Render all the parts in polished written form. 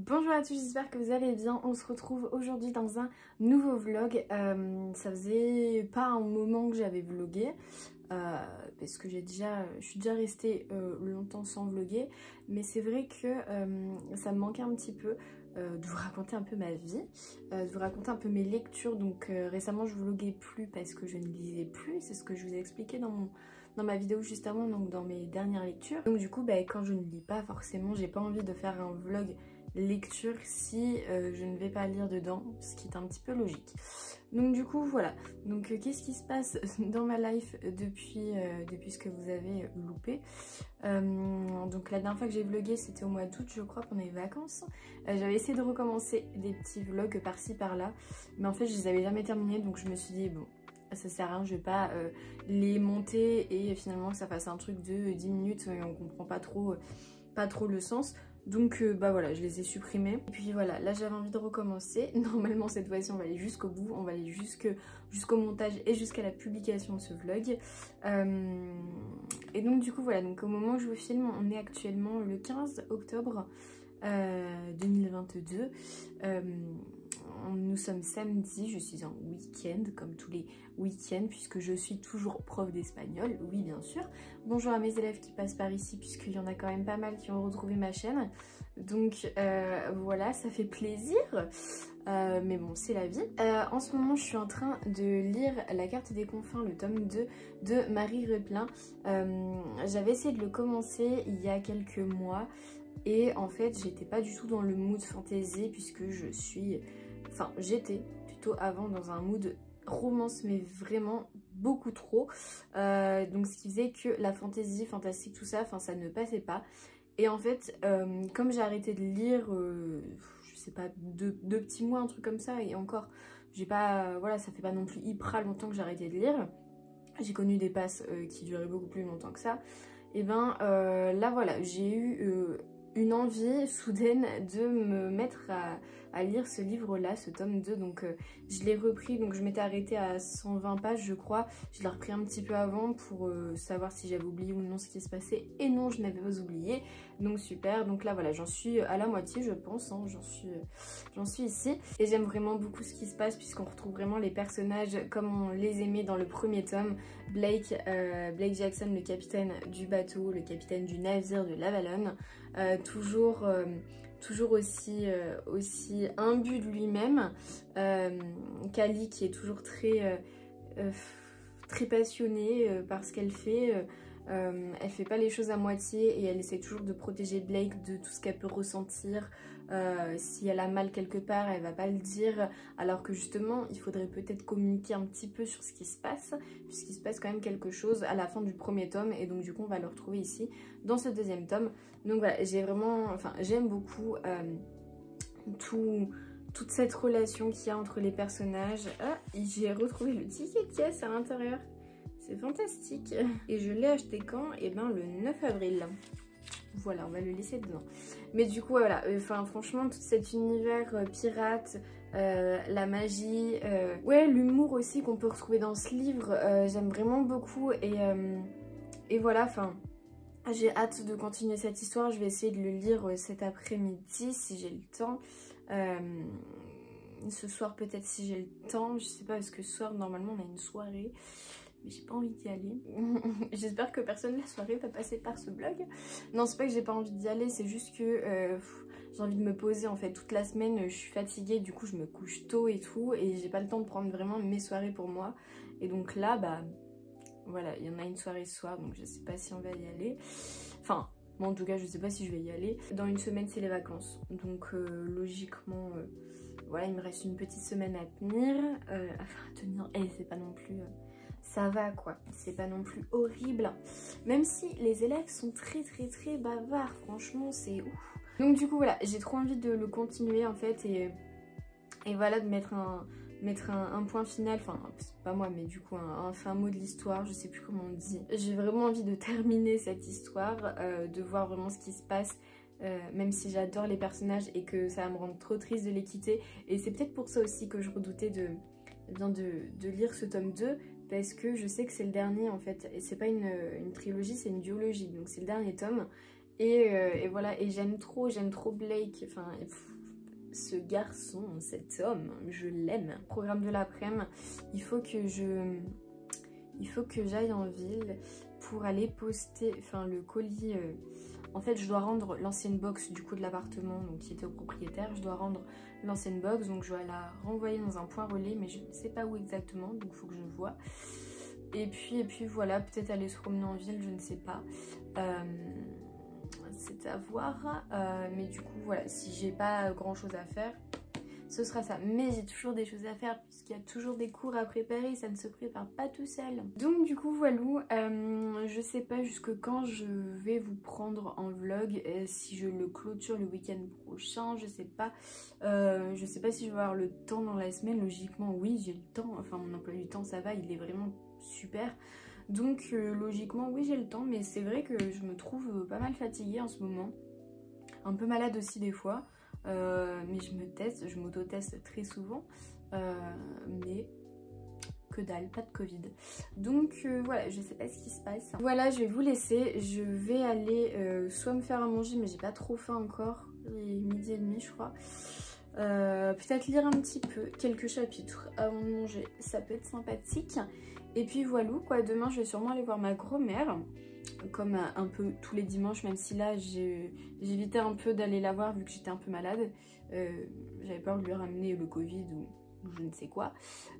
Bonjour à tous, j'espère que vous allez bien. On se retrouve aujourd'hui dans un nouveau vlog. Ça faisait pas un moment que j'avais vlogué parce que je suis déjà restée longtemps sans vloguer, mais c'est vrai que ça me manquait un petit peu de vous raconter un peu ma vie, de vous raconter un peu mes lectures. Donc récemment je vloguais plus parce que je ne lisais plus, c'est ce que je vous ai expliqué dans ma vidéo juste avant, donc dans mes dernières lectures. Donc du coup quand je ne lis pas forcément, j'ai pas envie de faire un vlog lecture si je ne vais pas lire dedans, ce qui est un petit peu logique. Donc du coup voilà, donc qu'est-ce qui se passe dans ma life depuis ce que vous avez loupé. Donc la dernière fois que j'ai vlogué c'était au mois d'août, je crois, pendant les vacances. J'avais essayé de recommencer des petits vlogs par-ci par-là, mais en fait je les avais jamais terminés, donc je me suis dit bon, ça sert à rien, je vais pas les monter et finalement que ça fasse un truc de 10 minutes et on comprend pas trop le sens. Donc voilà, je les ai supprimés. Et puis voilà, là j'avais envie de recommencer. Normalement cette fois-ci on va aller jusqu'au bout, on va aller jusqu'au montage et jusqu'à la publication de ce vlog. Et donc du coup voilà, donc au moment où je vous filme, on est actuellement le 15 octobre 2022. Nous sommes samedi, je suis en week-end comme tous les week-ends puisque je suis toujours prof d'espagnol, oui bien sûr. Bonjour à mes élèves qui passent par ici puisqu'il y en a quand même pas mal qui ont retrouvé ma chaîne. Donc voilà, ça fait plaisir, mais bon c'est la vie. En ce moment je suis en train de lire La carte des confins, le tome 2 de Marie Replin. J'avais essayé de le commencer il y a quelques mois et en fait j'étais pas du tout dans le mood fantasy puisque j'étais plutôt avant dans un mood romance, mais vraiment beaucoup trop. Donc ce qui faisait que la fantasy, fantastique, tout ça, ça ne passait pas. Et en fait, comme j'ai arrêté de lire, je sais pas, deux petits mois, un truc comme ça, et encore, j'ai pas, voilà, ça fait pas non plus hyper longtemps que j'ai arrêté de lire. J'ai connu des passes qui duraient beaucoup plus longtemps que ça. Et là voilà, j'ai eu une envie soudaine de me mettre à lire ce livre-là, ce tome 2. Donc je l'ai repris, donc je m'étais arrêtée à 120 pages je crois. Je l'ai repris un petit peu avant pour savoir si j'avais oublié ou non ce qui se passait. Et non, je n'avais pas oublié, donc super. Donc là voilà, j'en suis à la moitié je pense, hein. J'en suis ici. Et j'aime vraiment beaucoup ce qui se passe puisqu'on retrouve vraiment les personnages comme on les aimait dans le premier tome. Blake Jackson, le capitaine du bateau, le capitaine du navire de l'Avalon, toujours aussi imbu de lui-même. Callie qui est toujours très passionnée par ce qu'elle fait. Elle fait pas les choses à moitié et elle essaie toujours de protéger Blake de tout ce qu'elle peut ressentir. Si elle a mal quelque part, elle va pas le dire, alors que justement il faudrait peut-être communiquer un petit peu sur ce qui se passe, puisqu'il se passe quand même quelque chose à la fin du premier tome, et donc du coup on va le retrouver ici dans ce deuxième tome. Donc voilà, j'aime beaucoup toute cette relation qu'il y a entre les personnages. Ah, j'ai retrouvé le ticket de caisse à l'intérieur, c'est fantastique. Et je l'ai acheté quand? Et le 9 avril. Voilà, on va le laisser dedans. Mais du coup, voilà, franchement, tout cet univers pirate, la magie, ouais, l'humour aussi qu'on peut retrouver dans ce livre, j'aime vraiment beaucoup. Et voilà, j'ai hâte de continuer cette histoire. Je vais essayer de le lire cet après-midi si j'ai le temps. Ce soir peut-être si j'ai le temps, je sais pas, parce que ce soir normalement on a une soirée. Mais j'ai pas envie d'y aller. J'espère que personne la soirée va passer par ce blog. Non, c'est pas que j'ai pas envie d'y aller, c'est juste que j'ai envie de me poser en fait. Toute la semaine je suis fatiguée, du coup je me couche tôt et tout, et j'ai pas le temps de prendre vraiment mes soirées pour moi. Et donc là voilà, il y en a une soirée ce soir, donc je sais pas si on va y aller. Bon, en tout cas je sais pas si je vais y aller. Dans une semaine c'est les vacances, donc logiquement voilà, il me reste une petite semaine à tenir. C'est pas non plus... ça va quoi, c'est pas non plus horrible, même si les élèves sont très bavards, franchement c'est ouf. Donc du coup voilà, j'ai trop envie de le continuer en fait, et voilà, de mettre un point final, c'est pas moi mais du coup un fin mot de l'histoire, je sais plus comment on dit. J'ai vraiment envie de terminer cette histoire, de voir vraiment ce qui se passe. Même si j'adore les personnages et que ça va me rendre trop triste de les quitter, et c'est peut-être pour ça aussi que je redoutais de lire ce tome 2, parce que je sais que c'est le dernier en fait, et c'est pas une trilogie, c'est une duologie, donc c'est le dernier tome, Et voilà, et j'aime trop Blake, enfin ce garçon, cet homme, je l'aime. Programme de l'après-midi, il faut que j'aille en ville pour aller poster, enfin le colis. En fait, je dois rendre l'ancienne box du coup de l'appartement donc qui était au propriétaire. Je dois rendre l'ancienne box, donc je dois la renvoyer dans un point relais, mais je ne sais pas où exactement, donc il faut que je vois. Et puis voilà, peut-être aller se promener en ville, je ne sais pas. C'est à voir. Mais du coup, voilà, si j'ai pas grand chose à faire, ce sera ça. Mais j'ai toujours des choses à faire puisqu'il y a toujours des cours à préparer, ça ne se prépare pas tout seul. Donc du coup voilà, je sais pas jusque quand je vais vous prendre en vlog, si je le clôture le week-end prochain, je sais pas si je vais avoir le temps dans la semaine. Logiquement oui, j'ai le temps, enfin mon emploi du temps ça va, il est vraiment super. Donc logiquement oui, j'ai le temps, mais c'est vrai que je me trouve pas mal fatiguée en ce moment, un peu malade aussi des fois. Mais je m'auto-teste très souvent, mais que dalle, pas de Covid. Donc voilà, je sais pas ce qui se passe. Voilà, je vais vous laisser, je vais aller soit me faire à manger, mais j'ai pas trop faim encore, il est 12h30 je crois. Peut-être lire un petit peu, quelques chapitres avant de manger, ça peut être sympathique. Et puis voilà quoi, demain je vais sûrement aller voir ma grand-mère, comme un peu tous les dimanches, même si là j'évitais un peu d'aller la voir vu que j'étais un peu malade. J'avais peur de lui ramener le Covid ou je ne sais quoi.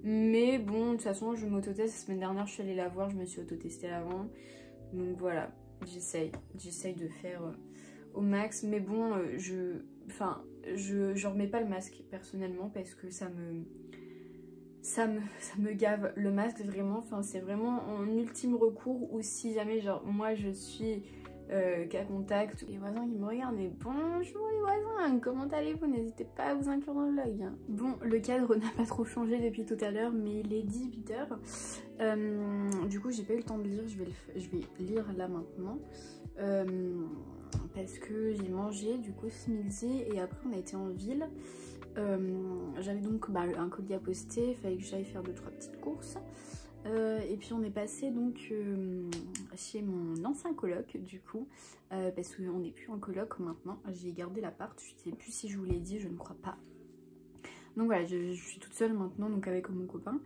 Mais bon, de toute façon je m'autoteste. La semaine dernière je suis allée la voir, je me suis autotestée avant. Donc voilà, j'essaye de faire au max. Mais bon, je remets pas le masque personnellement parce que ça me gave le masque vraiment, enfin c'est vraiment en ultime recours, ou si jamais genre moi je suis cas contact, les voisins qui me regardent, mais bonjour les voisins, comment allez-vous, n'hésitez pas à vous inclure dans le vlog. Bon, le cadre n'a pas trop changé depuis tout à l'heure, mais il est 18h, du coup j'ai pas eu le temps de lire, je vais lire là maintenant, parce que j'ai mangé du coup ce midi et après on a été en ville. J'avais donc un colis à poster, il fallait que j'aille faire 2-3 petites courses. Et puis on est passé donc chez mon ancien coloc du coup, parce qu'on n'est plus en coloc maintenant, j'ai gardé l'appart, je sais plus si je vous l'ai dit, je ne crois pas. Donc voilà, je suis toute seule maintenant, donc avec mon copain,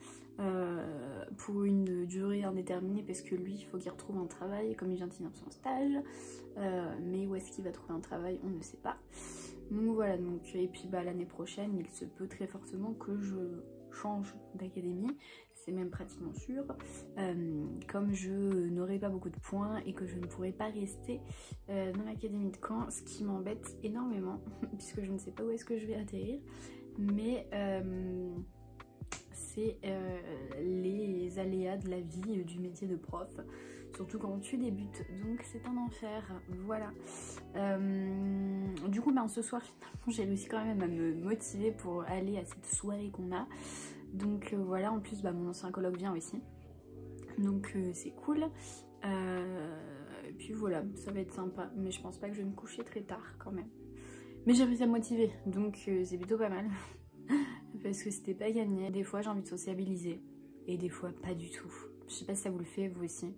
pour une durée indéterminée, parce que lui il faut qu'il retrouve un travail, comme il vient de finir son stage, mais où est-ce qu'il va trouver un travail, on ne sait pas. Donc voilà, donc, et puis l'année prochaine, il se peut très fortement que je change d'académie, c'est même pratiquement sûr, comme je n'aurai pas beaucoup de points et que je ne pourrai pas rester dans l'académie de Caen, ce qui m'embête énormément, puisque je ne sais pas où est-ce que je vais atterrir, mais c'est les aléas de la vie du métier de prof, surtout quand tu débutes, donc c'est un enfer, voilà. Du coup ce soir finalement j'ai réussi quand même à me motiver pour aller à cette soirée qu'on a, donc voilà, en plus mon ancien coloc vient aussi, donc c'est cool, et puis voilà, ça va être sympa, mais je pense pas que je vais me coucher très tard quand même, mais j'ai réussi à me motiver, donc c'est plutôt pas mal. Parce que c'était pas gagné. Des fois j'ai envie de sociabiliser et des fois pas du tout. Je sais pas si ça vous le fait vous aussi,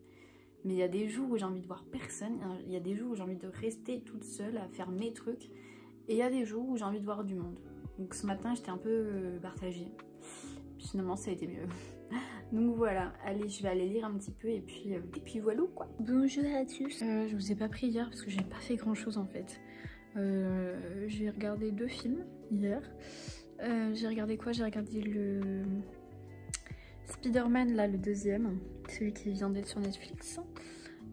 mais il y a des jours où j'ai envie de voir personne, il y a des jours où j'ai envie de rester toute seule à faire mes trucs, et il y a des jours où j'ai envie de voir du monde. Donc ce matin j'étais un peu partagée, puis finalement ça a été mieux. Donc voilà, allez, je vais aller lire un petit peu et puis voilà quoi. Bonjour à tous. Je vous ai pas pris hier parce que j'ai pas fait grand chose en fait. J'ai regardé 2 films hier. J'ai regardé quoi? J'ai regardé le Spider-Man là, le deuxième, celui qui vient d'être sur Netflix.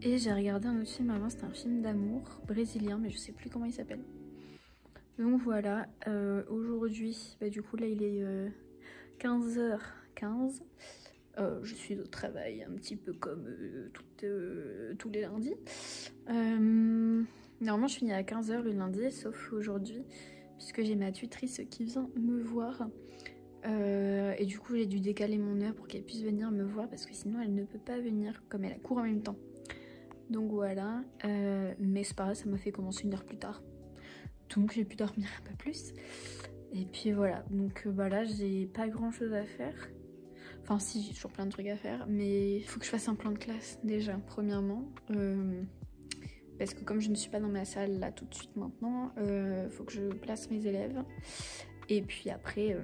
Et j'ai regardé un autre film avant, c'était un film d'amour brésilien, mais je sais plus comment il s'appelle. Donc voilà, aujourd'hui, du coup là il est 15h15. Je suis au travail un petit peu comme tous les lundis. Normalement je finis à 15h le lundi, sauf aujourd'hui, puisque j'ai ma tutrice qui vient me voir. Et du coup j'ai dû décaler mon heure pour qu'elle puisse venir me voir, parce que sinon elle ne peut pas venir, comme elle a cours en même temps. Donc voilà, mais c'est pas grave, ça m'a fait commencer 1 heure plus tard. Donc j'ai pu dormir un peu plus. Et puis voilà, donc là j'ai pas grand chose à faire. Enfin si, j'ai toujours plein de trucs à faire, mais il faut que je fasse un plan de classe déjà, premièrement. parce que comme je ne suis pas dans ma salle là tout de suite maintenant, faut que je place mes élèves. Et puis après,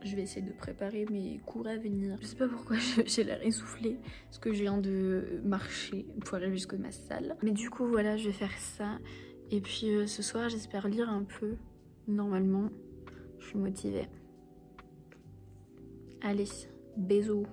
je vais essayer de préparer mes cours à venir. Je sais pas pourquoi j'ai l'air essoufflée, parce que je viens de marcher pour aller jusqu'à ma salle. Mais du coup voilà, je vais faire ça. Et puis ce soir, j'espère lire un peu. Normalement, je suis motivée. Allez, bisous.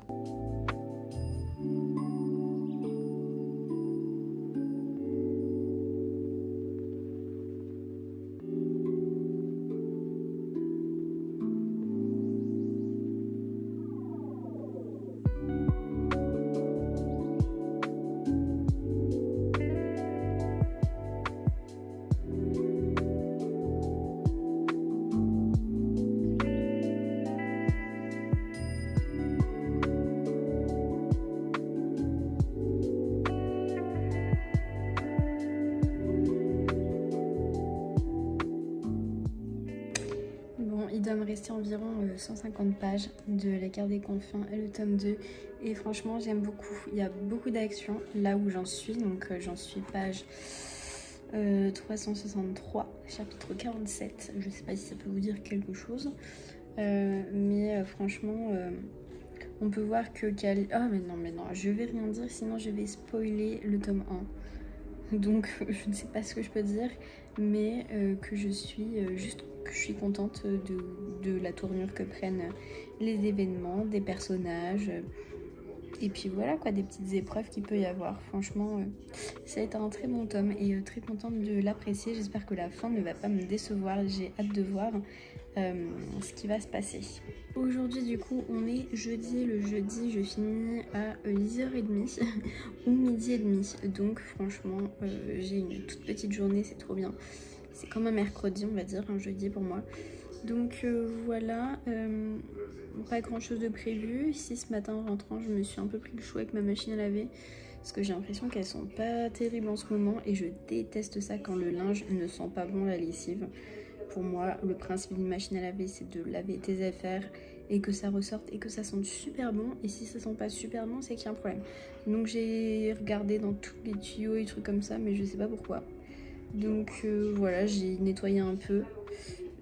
Il doit me rester environ 150 pages de L'écart des confins et le tome 2. Et franchement, j'aime beaucoup. Il y a beaucoup d'actions là où j'en suis. Donc j'en suis page 363, chapitre 47. Je sais pas si ça peut vous dire quelque chose. Mais franchement, on peut voir que... Ah mais non, je vais rien dire, sinon je vais spoiler le tome 1. Donc je ne sais pas ce que je peux dire, mais que je suis contente de la tournure que prennent les événements, des personnages, et puis voilà quoi, des petites épreuves qu'il peut y avoir. Franchement, ça a été un très bon tome et très contente de l'apprécier. J'espère que la fin ne va pas me décevoir, j'ai hâte de voir ce qui va se passer. Aujourd'hui du coup on est jeudi, le jeudi je finis à 10h30 ou midi et demi, donc franchement j'ai une toute petite journée, c'est trop bien. C'est comme un mercredi on va dire, un jeudi pour moi. Donc voilà, pas grand chose de prévu. Ici ce matin en rentrant je me suis un peu pris le chou avec ma machine à laver, parce que j'ai l'impression qu'elles sont pas terribles en ce moment et je déteste ça quand le linge ne sent pas bon la lessive. Pour moi, le principe d'une machine à laver, c'est de laver tes affaires et que ça ressorte et que ça sente super bon. Et si ça sent pas super bon, c'est qu'il y a un problème. Donc j'ai regardé dans tous les tuyaux et trucs comme ça, mais je sais pas pourquoi. Donc voilà, j'ai nettoyé un peu.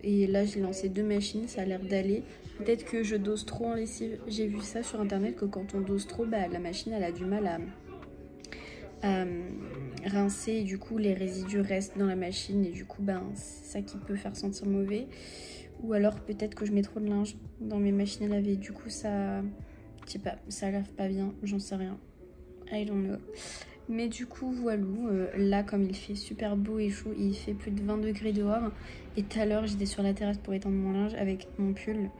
Et là, j'ai lancé 2 machines, ça a l'air d'aller. Peut-être que je dose trop en lessive. J'ai vu ça sur internet, que quand on dose trop, bah, la machine, elle a du mal à rincer et du coup les résidus restent dans la machine et du coup ben c'est ça qui peut faire sentir mauvais. Ou alors peut-être que je mets trop de linge dans mes machines à laver, du coup ça, je sais pas, ça lave pas bien, j'en sais rien, I don't know. Mais du coup voilà, là comme il fait super beau et chaud, il fait plus de 20 degrés dehors et tout à l'heure j'étais sur la terrasse pour étendre mon linge avec mon pull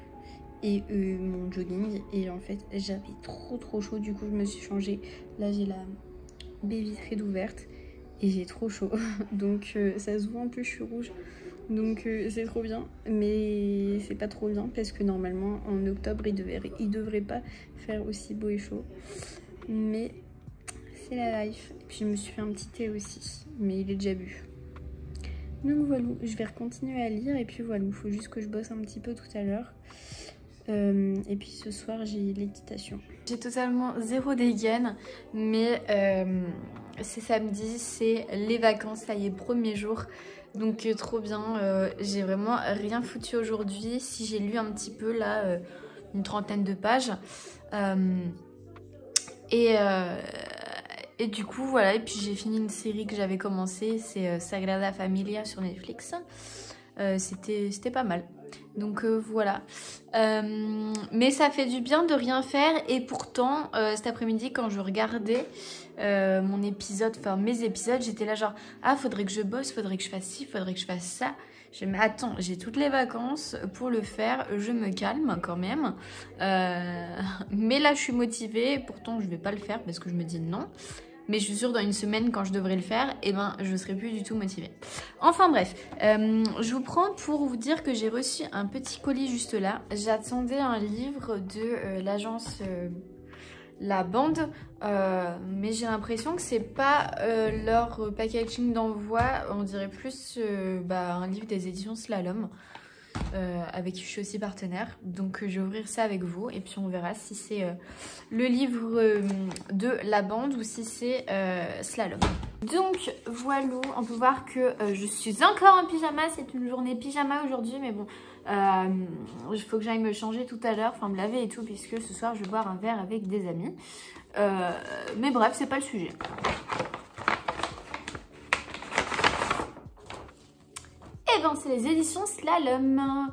et mon jogging et en fait j'avais trop chaud, du coup je me suis changée. Là j'ai la baie vitrée ouverte et j'ai trop chaud donc ça se voit, en plus je suis rouge, donc c'est trop bien, mais c'est pas trop bien parce que normalement en octobre il devrait pas faire aussi beau et chaud, mais c'est la life. Et puis je me suis fait un petit thé aussi, mais il est déjà bu. Donc voilà, je vais continuer à lire et puis voilà, il faut juste que je bosse un petit peu tout à l'heure. Et puis ce soir j'ai l'équitation. J'ai totalement zéro dégaine, mais c'est samedi, c'est les vacances, ça y est, premier jour. Donc trop bien, j'ai vraiment rien foutu aujourd'hui. Si j'ai lu un petit peu là, une 30aine de pages. Et du coup voilà, et puis j'ai fini une série que j'avais commencé, c'est Sagrada Familia sur Netflix. C'était pas mal. Donc voilà, mais ça fait du bien de rien faire. Et pourtant cet après-midi quand je regardais mon épisode, enfin mes épisodes, j'étais là genre ah faudrait que je bosse, faudrait que je fasse ci, faudrait que je fasse ça. Je me dis mais attends, j'ai toutes les vacances pour le faire, je me calme quand même, mais là je suis motivée, pourtant je vais pas le faire parce que je me dis non. Mais je suis sûre dans une semaine quand je devrais le faire, et ben je serai plus du tout motivée. Enfin bref, je vous prends pour vous dire que j'ai reçu un petit colis juste là. J'attendais un livre de l'agence La Bande, mais j'ai l'impression que c'est pas leur packaging d'envoi. On dirait plus un livre des éditions Slalom. Avec qui je suis aussi partenaire, donc je vais ouvrir ça avec vous et puis on verra si c'est le livre de La Bande ou si c'est Slalom. Donc voilà, on peut voir que je suis encore en pyjama, c'est une journée pyjama aujourd'hui, mais bon, il faut que j'aille me changer tout à l'heure, enfin me laver et tout, puisque ce soir je vais boire un verre avec des amis. Mais bref, c'est pas le sujet. Et ben c'est les éditions Slalom.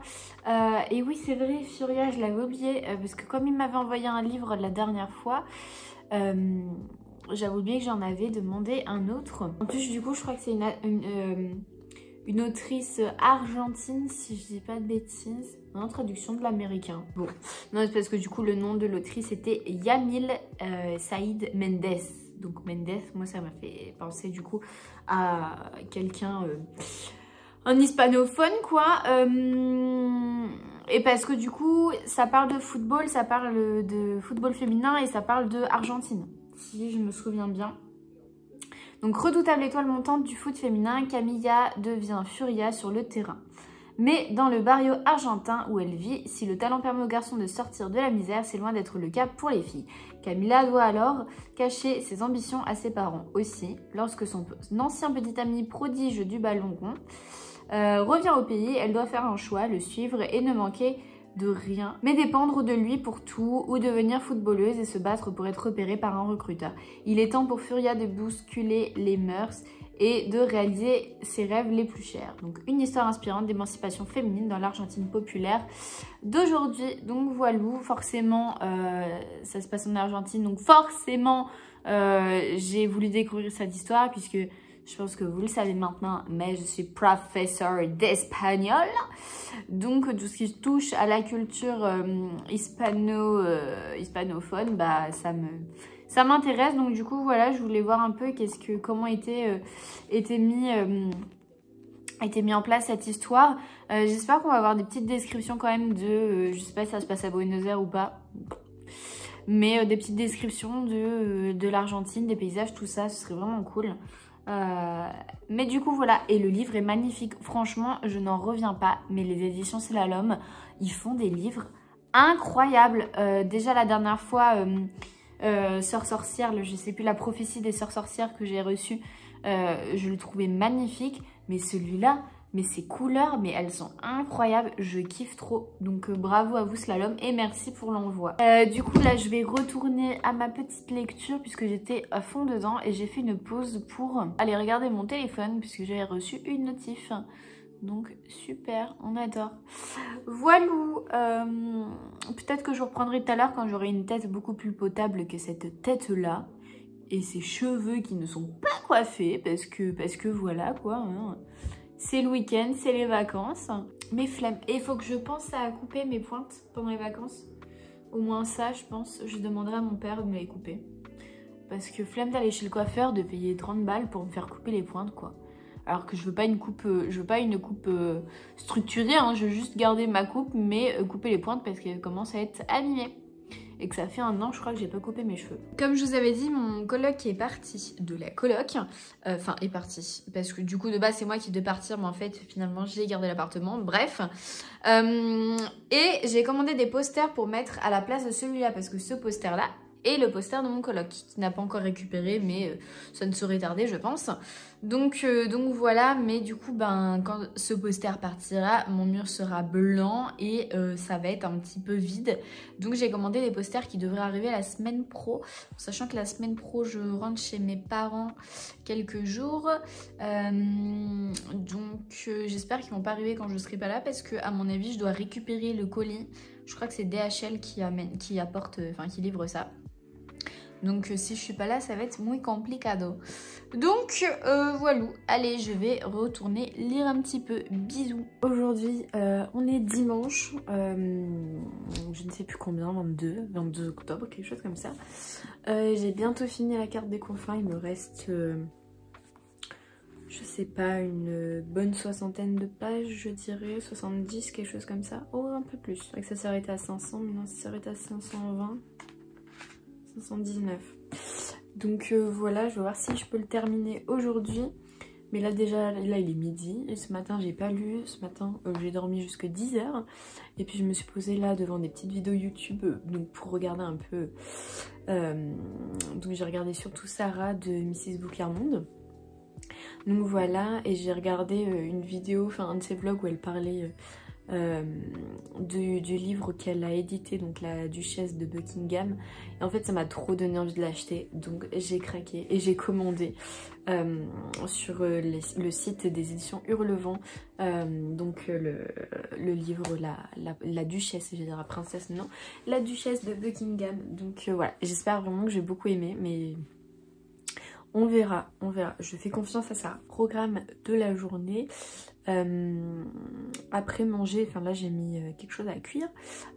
Et oui, c'est vrai, Furia, je l'avais oublié, parce que comme il m'avait envoyé un livre la dernière fois, j'avais oublié que j'en avais demandé un autre. En plus, du coup, je crois que c'est une autrice argentine, si je dis pas de bêtises. En traduction de l'américain. Bon, non, c'est parce que du coup, le nom de l'autrice était Yamil Saïd Mendes. Donc Mendes, moi, ça m'a fait penser du coup à quelqu'un... un hispanophone quoi, et parce que du coup ça parle de football féminin et ça parle de Argentine, si je me souviens bien. Donc redoutable étoile montante du foot féminin, Camilla devient Furia sur le terrain. Mais dans le barrio argentin où elle vit, si le talent permet aux garçons de sortir de la misère, c'est loin d'être le cas pour les filles. Camilla doit alors cacher ses ambitions à ses parents. Aussi, lorsque son ancien petit ami prodige du ballon rond revient au pays, elle doit faire un choix, le suivre et ne manquer de rien, mais dépendre de lui pour tout ou devenir footballeuse et se battre pour être repérée par un recruteur. Il est temps pour Furia de bousculer les mœurs et de réaliser ses rêves les plus chers. Donc une histoire inspirante d'émancipation féminine dans l'Argentine populaire d'aujourd'hui. Donc voilà, forcément ça se passe en Argentine, donc forcément j'ai voulu découvrir cette histoire puisque je pense que vous le savez maintenant, mais je suis professeure d'espagnol. Donc, tout ce qui touche à la culture hispanophone, bah, ça m'intéresse. Donc, du coup, voilà, je voulais voir un peu comment était mis en place cette histoire. J'espère qu'on va avoir des petites descriptions quand même de... je sais pas si ça se passe à Buenos Aires ou pas. Mais des petites descriptions de l'Argentine, des paysages, tout ça, ce serait vraiment cool. Mais du coup voilà, et le livre est magnifique, franchement je n'en reviens pas, mais les éditions Slalom, ils font des livres incroyables. Déjà la dernière fois Sœur Sorcière, je sais plus, la prophétie des Sœurs Sorcières que j'ai reçue, je le trouvais magnifique, mais celui-là, mais ces couleurs, mais elles sont incroyables, je kiffe trop. Donc bravo à vous Slalom et merci pour l'envoi. Du coup là je vais retourner à ma petite lecture puisque j'étais à fond dedans et j'ai fait une pause pour aller regarder mon téléphone puisque j'avais reçu une notif. Donc super, on adore. Voilà, peut-être que je vous reprendrai tout à l'heure quand j'aurai une tête beaucoup plus potable que cette tête là. Et ces cheveux qui ne sont pas coiffés parce que voilà quoi, hein. C'est le week-end, c'est les vacances. Mes flemmes. Et il faut que je pense à couper mes pointes pendant les vacances. Au moins ça, je pense. Je demanderai à mon père de me les couper. Parce que flemme d'aller chez le coiffeur, de payer 30 balles pour me faire couper les pointes, quoi. Alors que je veux pas une coupe, structurée, hein. Je veux juste garder ma coupe, mais couper les pointes parce qu'elles commencent à être abîmées. Et que ça fait 1 an, je crois que j'ai pas coupé mes cheveux. Comme je vous avais dit, mon coloc est parti de la coloc. Enfin, est parti. Parce que du coup, de base, c'est moi qui devais partir. Mais en fait, finalement, j'ai gardé l'appartement. Bref. Et j'ai commandé des posters pour mettre à la place de celui-là. Parce que ce poster-là est le poster de mon coloc. Qui n'a pas encore récupéré, mais ça ne saurait tarder, je pense. Donc voilà, mais du coup, ben, quand ce poster partira, mon mur sera blanc et ça va être un petit peu vide. Donc j'ai commandé des posters qui devraient arriver la semaine pro, sachant que la semaine pro, je rentre chez mes parents quelques jours. Donc j'espère qu'ils vont pas arriver quand je serai pas là parce que à mon avis, je dois récupérer le colis. Je crois que c'est DHL qui livre ça. Donc si je suis pas là, ça va être muy complicado. Donc voilà, allez, je vais retourner lire un petit peu. Bisous. Aujourd'hui, on est dimanche, je ne sais plus combien, 22 octobre, quelque chose comme ça. J'ai bientôt fini la carte des confins, il me reste, je sais pas, une bonne 60aine de pages, je dirais, 70, quelque chose comme ça. Oh, un peu plus, que ça s'arrête à 500, maintenant ça s'arrête à 520. 519. Donc voilà, je vais voir si je peux le terminer aujourd'hui. Mais là déjà, là il est midi. Et ce matin, j'ai pas lu. Ce matin, j'ai dormi jusqu'à 10 h. Et puis je me suis posée là devant des petites vidéos YouTube. Donc pour regarder un peu. Donc j'ai regardé surtout Sarah de Mrs. Bouclermonde. Donc voilà, et j'ai regardé une vidéo, enfin un de ses vlogs où elle parlait du livre qu'elle a édité, donc la Duchesse de Buckingham. Et en fait ça m'a trop donné envie de l'acheter, donc j'ai craqué et j'ai commandé sur le site des éditions Hurlevent, donc le livre la Duchesse, je vais dire la princesse, non, la Duchesse de Buckingham. Donc voilà, j'espère vraiment que j'ai beaucoup aimé, mais on verra, on verra. Je fais confiance à ça. Programme de la journée. Après manger, enfin là j'ai mis quelque chose à cuire.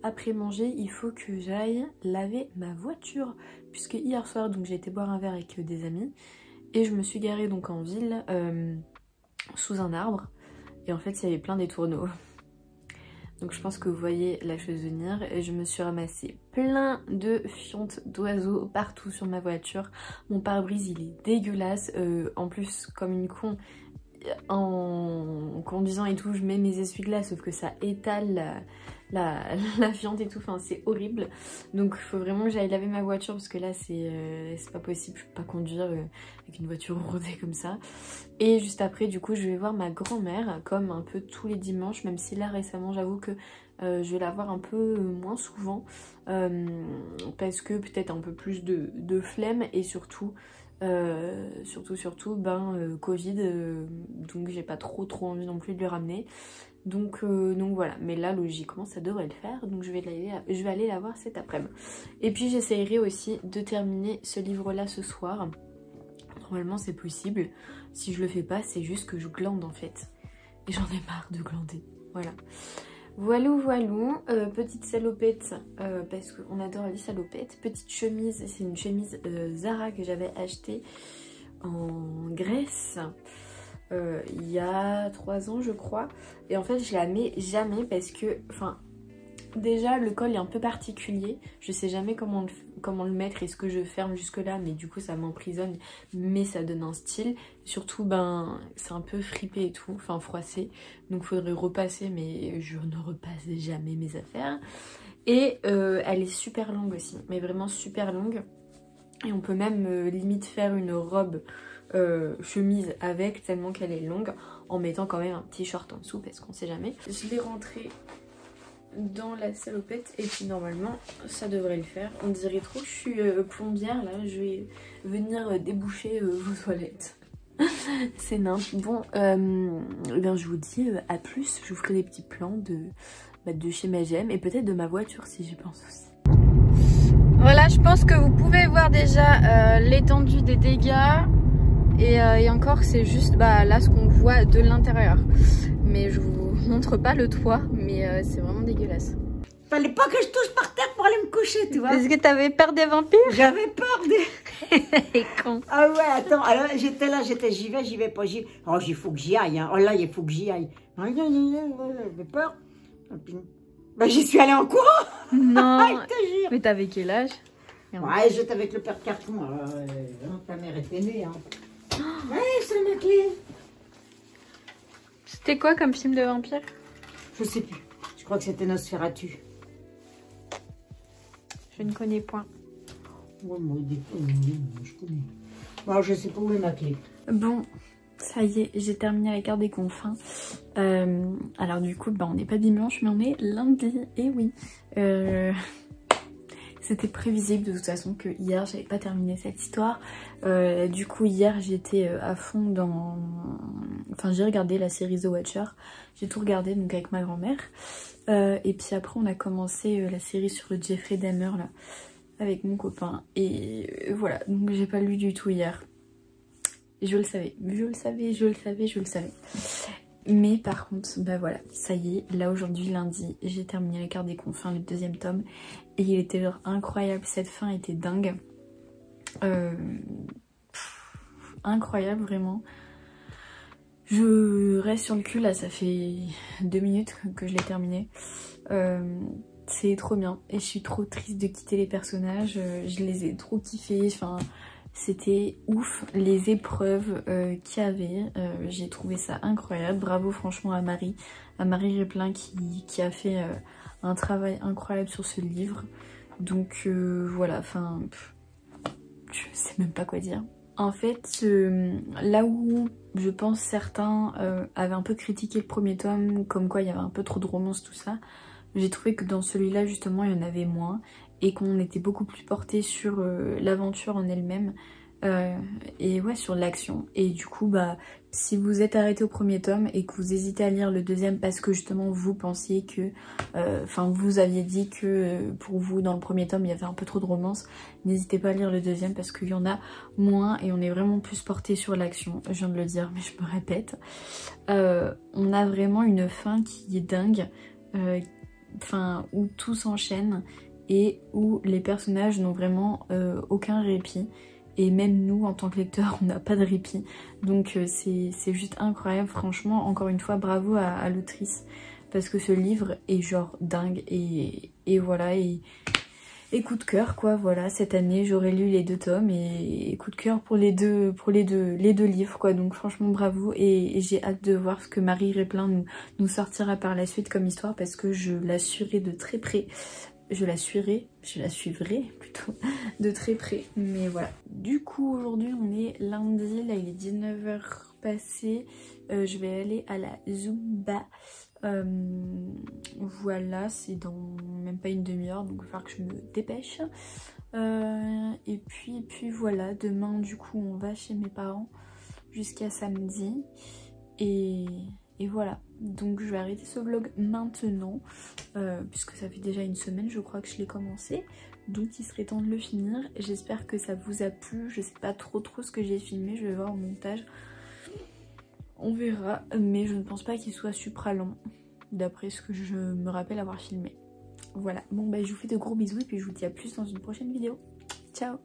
Après manger, il faut que j'aille laver ma voiture. Puisque hier soir, donc j'ai été boire un verre avec des amis. Et je me suis garée donc en ville, sous un arbre. Et en fait, il y avait plein d'étourneaux. Donc je pense que vous voyez la chose venir, et je me suis ramassé plein de fientes d'oiseaux partout sur ma voiture. Mon pare-brise il est dégueulasse, en plus comme une con, en conduisant et tout je mets mes essuie-glaces sauf que ça étale la fiente et tout, enfin c'est horrible. Donc il faut vraiment que j'aille laver ma voiture parce que là c'est pas possible, je peux pas conduire avec une voiture rodée comme ça. Et juste après du coup je vais voir ma grand-mère comme un peu tous les dimanches, même si là récemment j'avoue que je vais la voir un peu moins souvent parce que peut-être un peu plus de flemme et surtout Covid, donc j'ai pas trop envie non plus de le ramener. Donc voilà, mais là logiquement ça devrait le faire, donc je vais aller la voir cet après-midi. Et puis j'essayerai aussi de terminer ce livre là ce soir. Normalement c'est possible, si je le fais pas c'est juste que je glande en fait. Et j'en ai marre de glander, voilà. Voilou, petite salopette, parce qu'on adore les salopettes. Petite chemise, c'est une chemise Zara que j'avais achetée en Grèce il y a 3 ans je crois. Et en fait je la mets jamais parce que, enfin, déjà le col est un peu particulier. Je sais jamais comment le mettre et ce que je ferme jusque là, mais du coup ça m'emprisonne, mais ça donne un style. Surtout ben c'est un peu fripé et tout, enfin froissé, donc faudrait repasser, mais je ne repasse jamais mes affaires. Et elle est super longue aussi, mais vraiment super longue. Et on peut même limite faire une robe chemise avec, tellement qu'elle est longue, en mettant quand même un petit short en dessous parce qu'on sait jamais. Je l'ai rentrée dans la salopette et puis normalement ça devrait le faire. On dirait trop que je suis plombière là, je vais venir déboucher vos toilettes. C'est nimp. Bon, eh bien, je vous dis à plus, je vous ferai des petits plans de chez Magem et peut-être de ma voiture si j'y pense aussi. Voilà, je pense que vous pouvez voir déjà l'étendue des dégâts. Et encore c'est juste là ce qu'on voit de l'intérieur. Mais je vous montre pas le toit, mais c'est vraiment dégueulasse. Fallait pas que je touche par terre pour aller me coucher, tu vois. Est-ce que t'avais peur des vampires? J'avais peur des... Et con. Ah ouais, attends, alors j'étais là, j'y vais pas, oh, il faut que j'y aille, hein. Oh là, il faut que j'y aille. J'avais peur. Bah j'y suis allée en courant. Non. Je te jure. Mais t'avais quel âge? Ouais, j'étais avec le père Carton, ta mère était née, hein. Ouais, c'est ma clé. C'était quoi comme film de vampire? Je sais plus. Je crois que c'était Nosferatu. Je ne connais point. Ouais, moi, je connais. Bon, je sais pas où est ma clé. Bon, ça y est, j'ai terminé la carte des confins. Alors du coup, on n'est pas dimanche, mais on est lundi. Et oui, c'était prévisible de toute façon que hier, j'avais pas terminé cette histoire. Du coup, hier, j'étais à fond dans... Enfin, j'ai regardé la série The Watcher. J'ai tout regardé, donc avec ma grand-mère. Et puis après, on a commencé la série sur le Jeffrey Dahmer, là, avec mon copain. Et voilà, donc j'ai pas lu du tout hier. Je le savais. Mais par contre, voilà, ça y est, là aujourd'hui, lundi, j'ai terminé la carte des confins, le 2e tome. Et il était genre incroyable, cette fin était dingue. Incroyable, vraiment. Je reste sur le cul, là, ça fait 2 minutes que je l'ai terminé. C'est trop bien. Et je suis trop triste de quitter les personnages, je les ai trop kiffés, enfin... C'était ouf, les épreuves qu'il y avait, j'ai trouvé ça incroyable. Bravo franchement à Marie Replin qui a fait un travail incroyable sur ce livre. Donc voilà, enfin, je sais même pas quoi dire. En fait, là où je pense certains avaient un peu critiqué le premier tome, comme quoi il y avait un peu trop de romance, tout ça, j'ai trouvé que dans celui-là justement il y en avait moins et qu'on était beaucoup plus porté sur l'aventure en elle-même et ouais, sur l'action. Et du coup bah si vous êtes arrêté au premier tome et que vous hésitez à lire le deuxième parce que justement vous pensiez que enfin vous aviez dit que pour vous dans le premier tome il y avait un peu trop de romance, n'hésitez pas à lire le deuxième parce qu'il y en a moins et on est vraiment plus porté sur l'action. Je viens de le dire mais je me répète. On a vraiment une fin qui est dingue, où tout s'enchaîne et où les personnages n'ont vraiment aucun répit. Et même nous, en tant que lecteurs, on n'a pas de répit. Donc c'est juste incroyable. Franchement, encore une fois, bravo à l'autrice. Parce que ce livre est genre dingue. Et voilà. Et coup de cœur, quoi. Voilà, cette année, j'aurais lu les 2 tomes. Et coup de cœur pour les deux livres, quoi. Donc franchement, bravo. Et j'ai hâte de voir ce que Marie Replin nous sortira par la suite comme histoire. Parce que je la suivrai de très près. Je la suivrai plutôt de très près, mais voilà. Du coup aujourd'hui on est lundi, là il est 19h passé, je vais aller à la Zumba, voilà, c'est dans même pas une demi-heure donc il va falloir que je me dépêche. Et puis voilà, demain du coup on va chez mes parents jusqu'à samedi et voilà, donc je vais arrêter ce vlog maintenant, puisque ça fait déjà une semaine je crois que je l'ai commencé, donc il serait temps de le finir. J'espère que ça vous a plu, je sais pas trop ce que j'ai filmé, je vais voir au montage, on verra, mais je ne pense pas qu'il soit supra long, d'après ce que je me rappelle avoir filmé. Voilà, bon bah je vous fais de gros bisous et puis je vous dis à plus dans une prochaine vidéo, ciao.